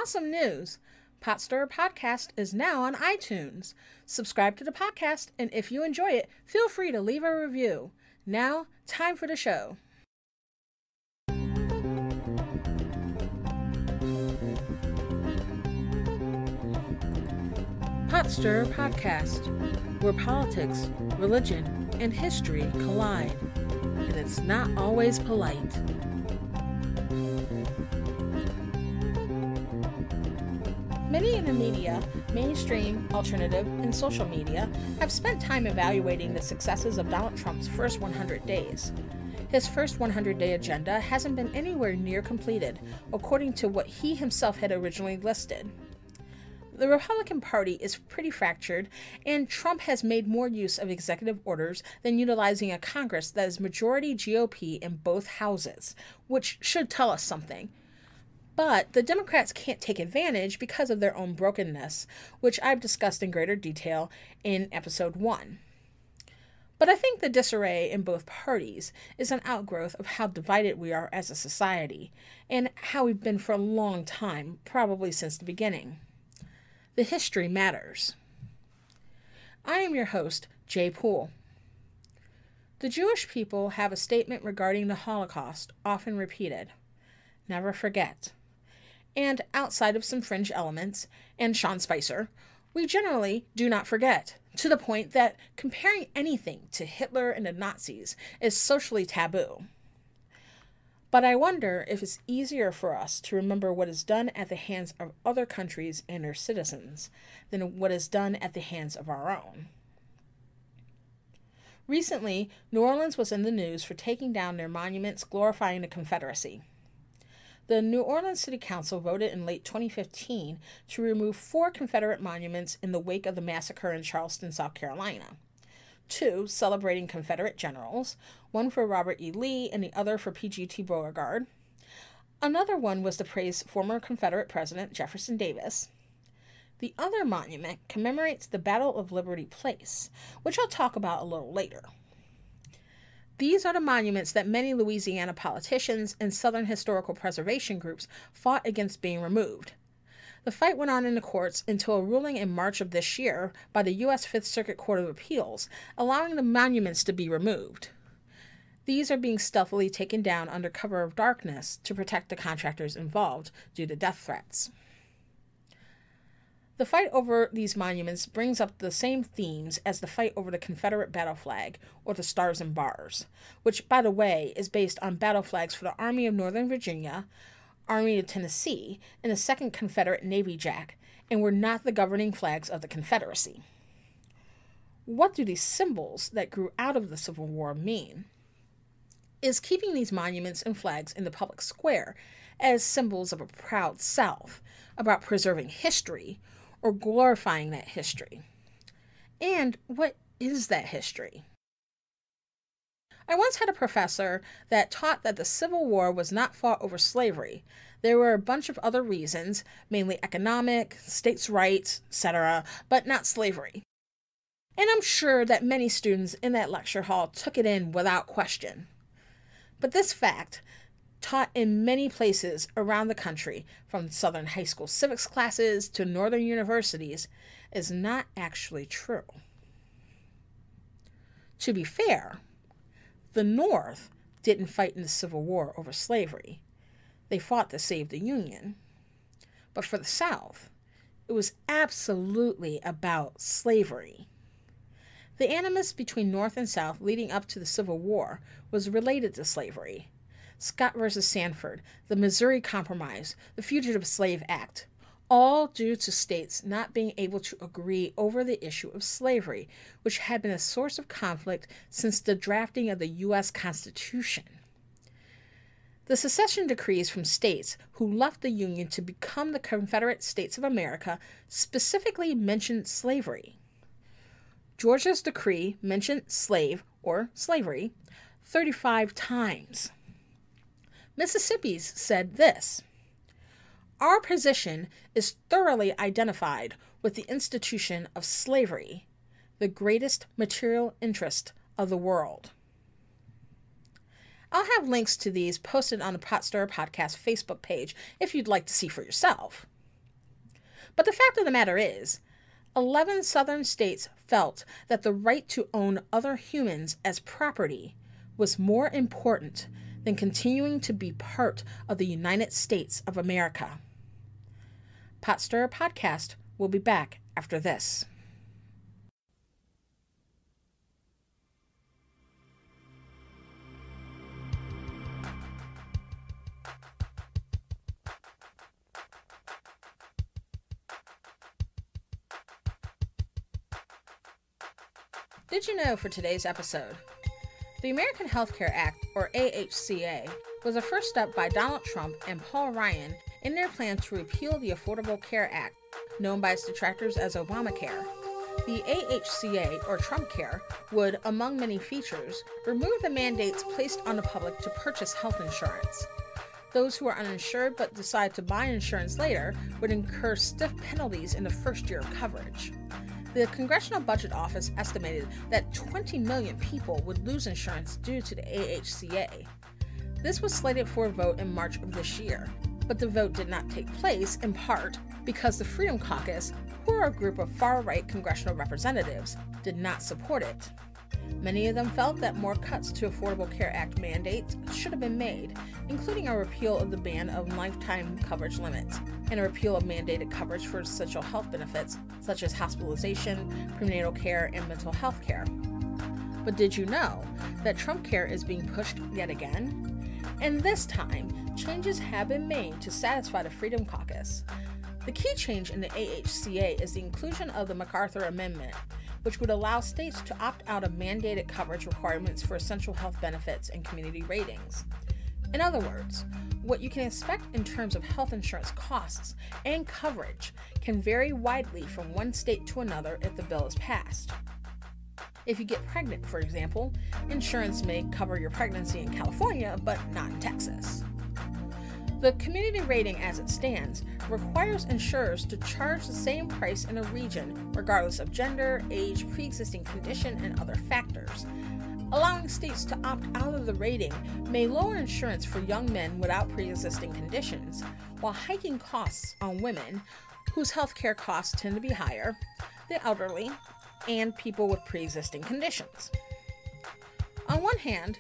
Awesome news! Potstirrer podcast is now on iTunes. Subscribe to the podcast, and if you enjoy it, feel free to leave a review. Now, time for the show. Potstirrer podcast, where politics, religion, and history collide, and it's not always polite. Many in the media, mainstream, alternative, and social media, have spent time evaluating the successes of Donald Trump's first 100 days. His first 100-day agenda hasn't been anywhere near completed, according to what he himself had originally listed. The Republican Party is pretty fractured, and Trump has made more use of executive orders than utilizing a Congress that is majority GOP in both houses, which should tell us something. But the Democrats can't take advantage because of their own brokenness, which I've discussed in greater detail in episode 1. But I think the disarray in both parties is an outgrowth of how divided we are as a society, and how we've been for a long time, probably since the beginning. The history matters. I am your host, Jaye Pool. The Jewish people have a statement regarding the Holocaust, often repeated: never forget. And outside of some fringe elements, and Sean Spicer, we generally do not forget, to the point that comparing anything to Hitler and the Nazis is socially taboo. But I wonder if it's easier for us to remember what is done at the hands of other countries and their citizens than what is done at the hands of our own. Recently, New Orleans was in the news for taking down their monuments glorifying the Confederacy. The New Orleans City Council voted in late 2015 to remove 4 Confederate monuments in the wake of the massacre in Charleston, South Carolina. 2 celebrating Confederate generals, one for Robert E. Lee and the other for P.G.T. Beauregard. Another one was to praise former Confederate President Jefferson Davis. The other monument commemorates the Battle of Liberty Place, which I'll talk about a little later. These are the monuments that many Louisiana politicians and Southern historical preservation groups fought against being removed. The fight went on in the courts until a ruling in March of this year by the U.S. Fifth Circuit Court of Appeals, allowing the monuments to be removed. These are being stealthily taken down under cover of darkness to protect the contractors involved due to death threats. The fight over these monuments brings up the same themes as the fight over the Confederate battle flag, or the Stars and Bars, which, by the way, is based on battle flags for the Army of Northern Virginia, Army of Tennessee, and the 2nd Confederate Navy Jack, and were not the governing flags of the Confederacy. What do these symbols that grew out of the Civil War mean? Is keeping these monuments and flags in the public square as symbols of a proud South, about preserving history, or glorifying that history? And what is that history? I once had a professor that taught that the Civil War was not fought over slavery. There were a bunch of other reasons, mainly economic, states' rights, etc., but not slavery. And I'm sure that many students in that lecture hall took it in without question. But this fact, taught in many places around the country, from Southern high school civics classes to Northern universities, is not actually true. To be fair, the North didn't fight in the Civil War over slavery. They fought to save the Union. But for the South, it was absolutely about slavery. The animus between North and South leading up to the Civil War was related to slavery. Scott versus Sanford, the Missouri Compromise, the Fugitive Slave Act, all due to states not being able to agree over the issue of slavery, which had been a source of conflict since the drafting of the U.S. Constitution. The secession decrees from states who left the Union to become the Confederate States of America specifically mentioned slavery. Georgia's decree mentioned slave, or slavery, 35 times. Mississippi's said this: our position is thoroughly identified with the institution of slavery, the greatest material interest of the world. I'll have links to these posted on the Potstirrer Podcast Facebook page if you'd like to see for yourself. But the fact of the matter is, 11 southern states felt that the right to own other humans as property was more important than continuing to be part of the United States of America. Potstirrer Podcast will be back after this. Did you know for today's episode, the American Health Care Act, or AHCA, was a first step by Donald Trump and Paul Ryan in their plan to repeal the Affordable Care Act, known by its detractors as Obamacare. The AHCA, or Trump Care, would, among many features, remove the mandates placed on the public to purchase health insurance. Those who are uninsured but decide to buy insurance later would incur stiff penalties in the first year of coverage. The Congressional Budget Office estimated that 20 million people would lose insurance due to the AHCA. This was slated for a vote in March of this year, but the vote did not take place in part because the Freedom Caucus, who are a group of far-right congressional representatives, did not support it. Many of them felt that more cuts to Affordable Care Act mandates should have been made, including a repeal of the ban of lifetime coverage limits and a repeal of mandated coverage for essential health benefits such as hospitalization, prenatal care, and mental health care. But did you know that Trump Care is being pushed yet again? And this time, changes have been made to satisfy the Freedom Caucus. The key change in the AHCA is the inclusion of the MacArthur Amendment, which would allow states to opt out of mandated coverage requirements for essential health benefits and community ratings. In other words, what you can expect in terms of health insurance costs and coverage can vary widely from one state to another if the bill is passed. If you get pregnant, for example, insurance may cover your pregnancy in California, but not in Texas. The community rating as it stands requires insurers to charge the same price in a region regardless of gender, age, pre-existing condition, and other factors. Allowing states to opt out of the rating may lower insurance for young men without pre-existing conditions, while hiking costs on women whose health care costs tend to be higher, the elderly, and people with pre-existing conditions. On one hand,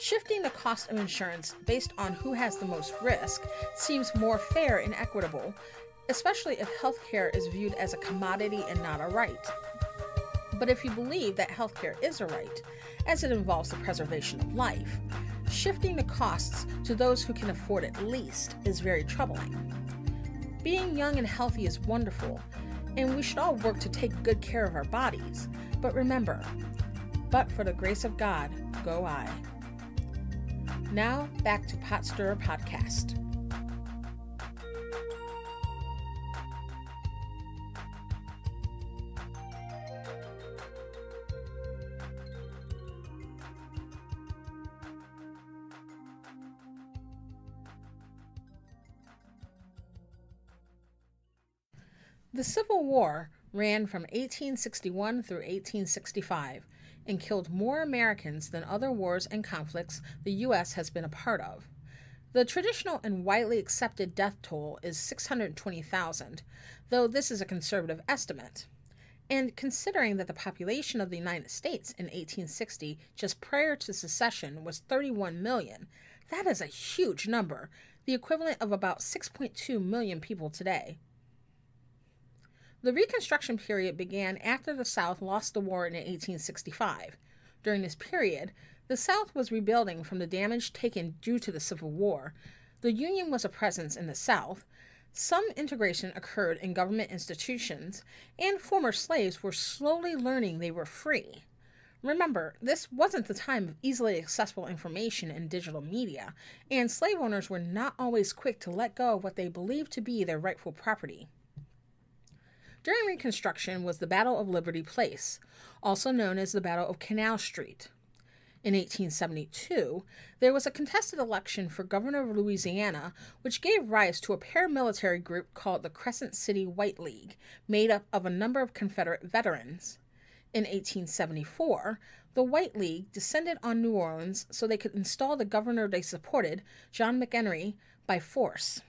shifting the cost of insurance based on who has the most risk seems more fair and equitable, especially if healthcare is viewed as a commodity and not a right. But if you believe that healthcare is a right, as it involves the preservation of life, shifting the costs to those who can afford it least is very troubling. Being young and healthy is wonderful, and we should all work to take good care of our bodies. But remember, but for the grace of God, go I. Now, back to Potstirrer Podcast. The Civil War ran from 1861 through 1865 and killed more Americans than other wars and conflicts the U.S. has been a part of. The traditional and widely accepted death toll is 620,000, though this is a conservative estimate. And considering that the population of the United States in 1860, just prior to secession, was 31 million, that is a huge number, the equivalent of about 6.2 million people today. The Reconstruction period began after the South lost the war in 1865. During this period, the South was rebuilding from the damage taken due to the Civil War. The Union was a presence in the South. Some integration occurred in government institutions, and former slaves were slowly learning they were free. Remember, this wasn't the time of easily accessible information and digital media, and slave owners were not always quick to let go of what they believed to be their rightful property. During Reconstruction was the Battle of Liberty Place, also known as the Battle of Canal Street. In 1872, there was a contested election for governor of Louisiana, which gave rise to a paramilitary group called the Crescent City White League, made up of a number of Confederate veterans. In 1874, the White League descended on New Orleans so they could install the governor they supported, John McHenry, by force.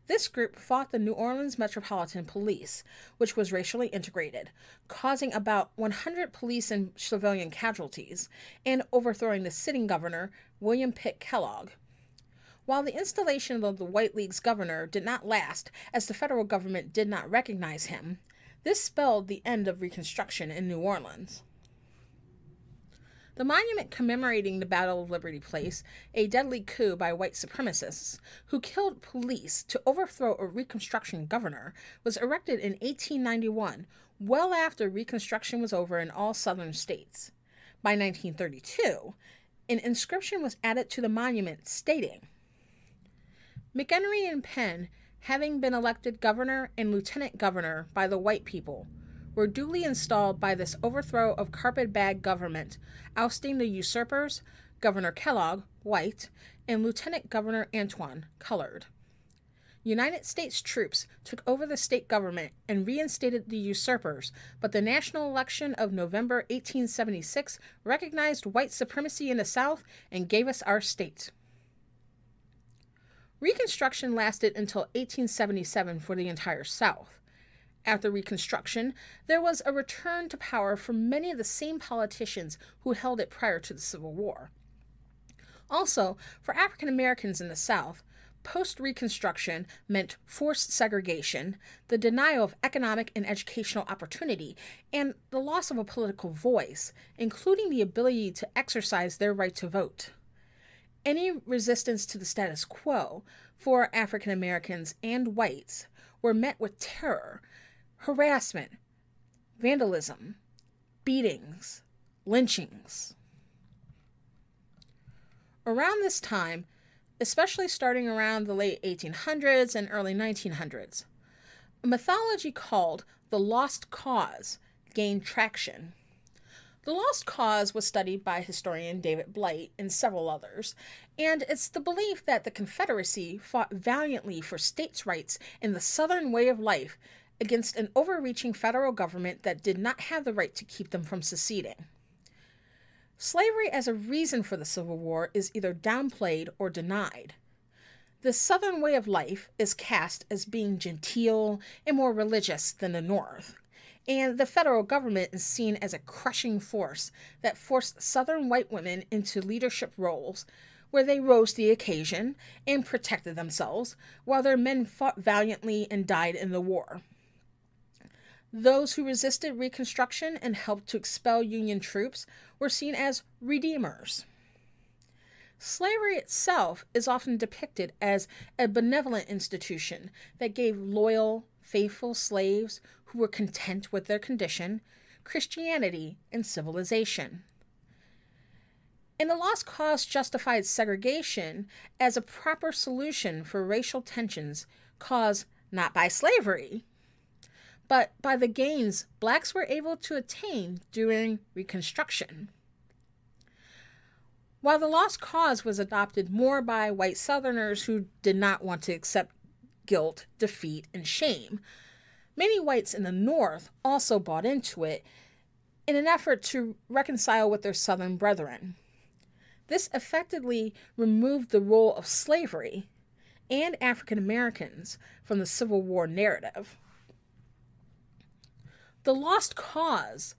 This group fought the New Orleans Metropolitan Police, which was racially integrated, causing about 100 police and civilian casualties, and overthrowing the sitting governor, William Pitt Kellogg. While the installation of the White League's governor did not last, as the federal government did not recognize him, this spelled the end of Reconstruction in New Orleans. The monument commemorating the Battle of Liberty Place, a deadly coup by white supremacists who killed police to overthrow a Reconstruction governor, was erected in 1891, well after Reconstruction was over in all southern states. By 1932, an inscription was added to the monument stating, "McHenry and Penn, having been elected governor and lieutenant governor by the white people, were duly installed by this overthrow of carpetbag government, ousting the usurpers, Governor Kellogg, white, and Lieutenant Governor Antoine, colored. United States troops took over the state government and reinstated the usurpers, but the national election of November 1876 recognized white supremacy in the South and gave us our state." Reconstruction lasted until 1877 for the entire South. After Reconstruction, there was a return to power for many of the same politicians who held it prior to the Civil War. Also, for African Americans in the South, post-Reconstruction meant forced segregation, the denial of economic and educational opportunity, and the loss of a political voice, including the ability to exercise their right to vote. Any resistance to the status quo for African Americans and whites were met with terror, harassment, vandalism, beatings, lynchings. Around this time, especially starting around the late 1800s and early 1900s, a mythology called the Lost Cause gained traction. The Lost Cause was studied by historian David Blight and several others, and it's the belief that the Confederacy fought valiantly for states' rights and the Southern way of life against an overreaching federal government that did not have the right to keep them from seceding. Slavery as a reason for the Civil War is either downplayed or denied. The Southern way of life is cast as being genteel and more religious than the North, and the federal government is seen as a crushing force that forced Southern white women into leadership roles where they rose to the occasion and protected themselves, while their men fought valiantly and died in the war. Those who resisted Reconstruction and helped to expel Union troops were seen as redeemers. Slavery itself is often depicted as a benevolent institution that gave loyal, faithful slaves who were content with their condition, Christianity, and civilization. And the Lost Cause justified segregation as a proper solution for racial tensions caused not by slavery, but by the gains blacks were able to attain during Reconstruction. While the Lost Cause was adopted more by white Southerners who did not want to accept guilt, defeat, and shame, many whites in the North also bought into it in an effort to reconcile with their Southern brethren. This effectively removed the role of slavery and African Americans from the Civil War narrative. The Lost Cause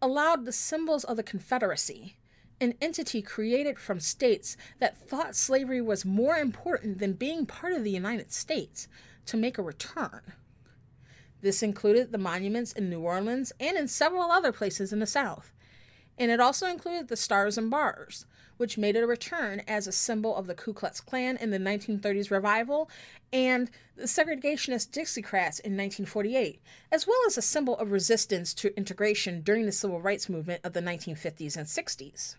allowed the symbols of the Confederacy, an entity created from states that thought slavery was more important than being part of the United States, to make a return. This included the monuments in New Orleans and in several other places in the South. And it also included the Stars and Bars, which made it a return as a symbol of the Ku Klux Klan in the 1930s revival, and the segregationist Dixiecrats in 1948, as well as a symbol of resistance to integration during the Civil Rights Movement of the 1950s and 60s.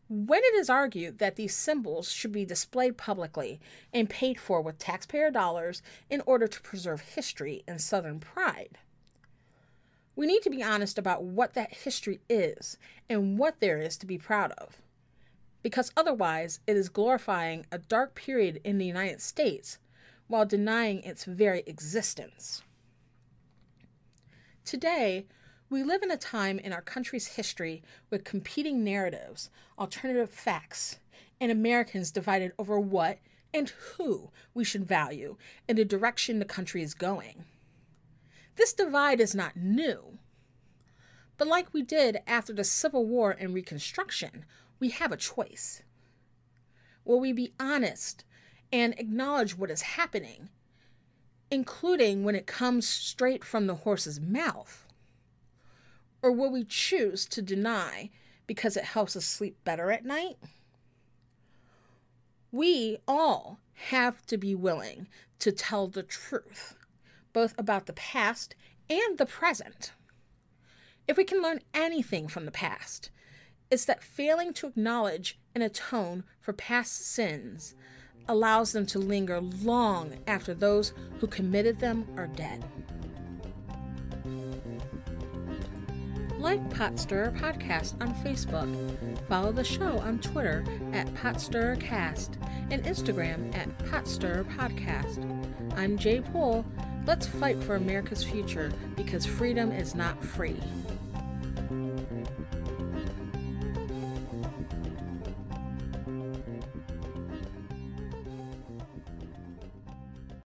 When it is argued that these symbols should be displayed publicly and paid for with taxpayer dollars in order to preserve history and Southern pride, we need to be honest about what that history is and what there is to be proud of, because otherwise it is glorifying a dark period in the United States while denying its very existence. Today, we live in a time in our country's history with competing narratives, alternative facts, and Americans divided over what and who we should value in the direction the country is going. This divide is not new, but like we did after the Civil War and Reconstruction, we have a choice. Will we be honest and acknowledge what is happening, including when it comes straight from the horse's mouth? Or will we choose to deny because it helps us sleep better at night? We all have to be willing to tell the truth, both about the past and the present. If we can learn anything from the past, it's that failing to acknowledge and atone for past sins allows them to linger long after those who committed them are dead. Like Potstirrer Podcast on Facebook. Follow the show on Twitter at PotstirrerCast and Instagram at Potstirrer Podcast. I'm Jaye Pool. Let's fight for America's future because freedom is not free.